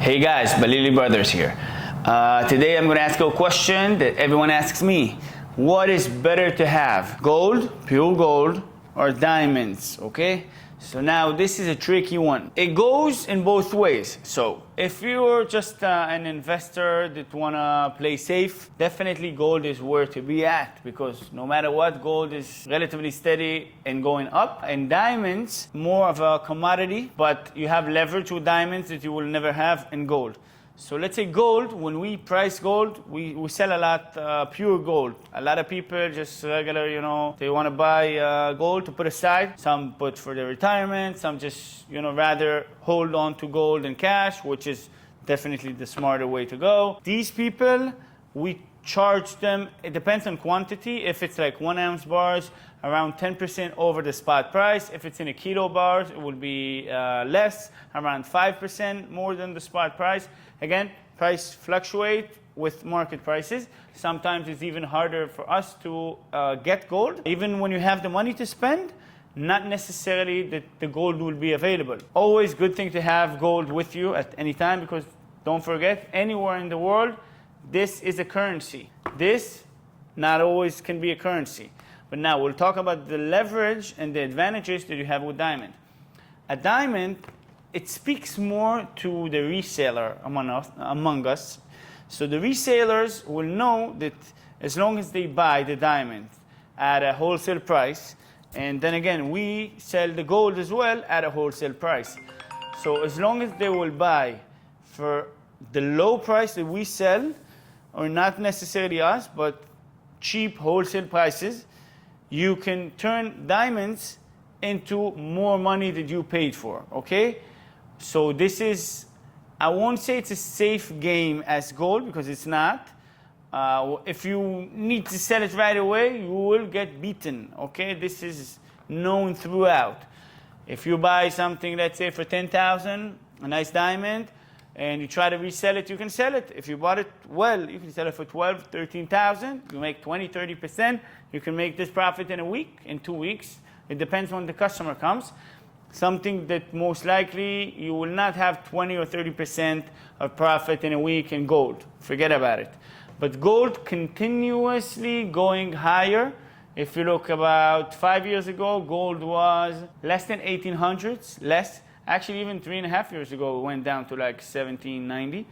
Hey guys, Balili Brothers here. Today I'm going to ask you a question that everyone asks me. What is better to have? Gold, pure gold, or diamonds, okay? So now this is a tricky one. It goes in both ways. So if you're just an investor that want to play safe, definitely gold is where to be at, because no matter what, gold is relatively steady and going up. And diamonds, more of a commodity, but you have leverage with diamonds that you will never have in gold. So let's say gold, when we price gold, we sell a lot pure gold. A lot of people just regular, they want to buy gold to put aside. Some put for their retirement, some just, rather hold on to gold and cash, which is definitely the smarter way to go. These people, we charge them, it depends on quantity. If it's like 1 ounce bars, around 10% over the spot price. If it's in a kilo bars, it will be less, around 5% more than the spot price. Again, price fluctuate with market prices. Sometimes it's even harder for us to get gold. Even when you have the money to spend, not necessarily that the gold will be available. Always good thing to have gold with you at any time, because don't forget, anywhere in the world, this is a currency. This not always can be a currency. But now we'll talk about the leverage and the advantages that you have with diamond. A diamond, it speaks more to the reseller among us. So the resellers will know that as long as they buy the diamond at a wholesale price, and then again, we sell the gold as well at a wholesale price. So as long as they will buy for the low price that we sell, or not necessarily us, but cheap wholesale prices, you can turn diamonds into more money that you paid for, okay? So this is, I won't say it's a safe game as gold, because it's not. If you need to sell it right away, you will get beaten, okay? This is known throughout. If you buy something, let's say for 10,000, a nice diamond, and you try to resell it, you can sell it. If you bought it well, you can sell it for 12, 13,000. You make 20, 30%. You can make this profit in a week, in 2 weeks. It depends when the customer comes. Something that most likely you will not have 20 or 30% of profit in a week in gold. Forget about it. But gold continuously going higher. If you look about 5 years ago, gold was less than 1800s, less. Actually, even 3.5 years ago, it went down to like 1790.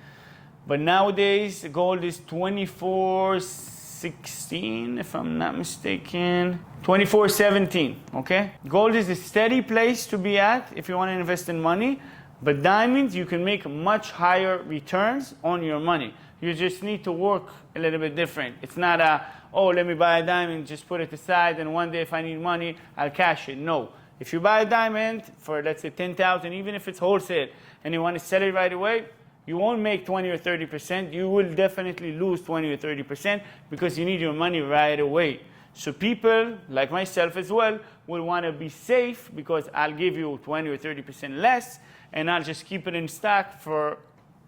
But nowadays, gold is 2416, if I'm not mistaken. 2417, okay? Gold is a steady place to be at if you want to invest in money. But diamonds, you can make much higher returns on your money. You just need to work a little bit different. It's not let me buy a diamond, just put it aside, and one day if I need money, I'll cash it. No. If you buy a diamond for, let's say, 10,000, even if it's wholesale, and you want to sell it right away, you won't make 20 or 30%. You will definitely lose 20 or 30% because you need your money right away. So people, like myself as well, will want to be safe, because I'll give you 20 or 30% less, and I'll just keep it in stock for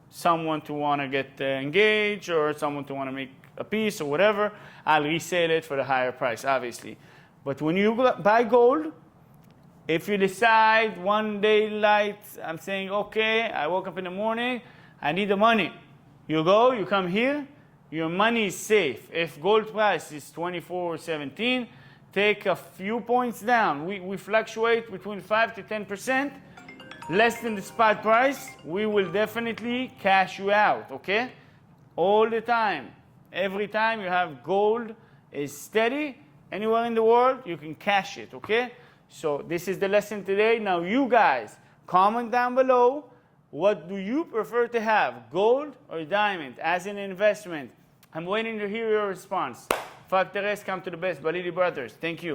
someone to want to get engaged, or someone to want to make a piece or whatever. I'll resell it for the higher price, obviously. But when you buy gold, if you decide one day I'm saying, okay, I woke up in the morning, I need the money. You go, you come here, your money is safe. If gold price is 24.17, take a few points down. We fluctuate between 5 to 10%, less than the spot price. We will definitely cash you out, okay? All the time. Every time you have gold is steady, anywhere in the world, you can cash it, okay? So this is the lesson today. Now you guys, comment down below, what do you prefer to have, gold or diamond as an investment? I'm waiting to hear your response. Fuck the rest, come to the best. Balili Brothers. Thank you.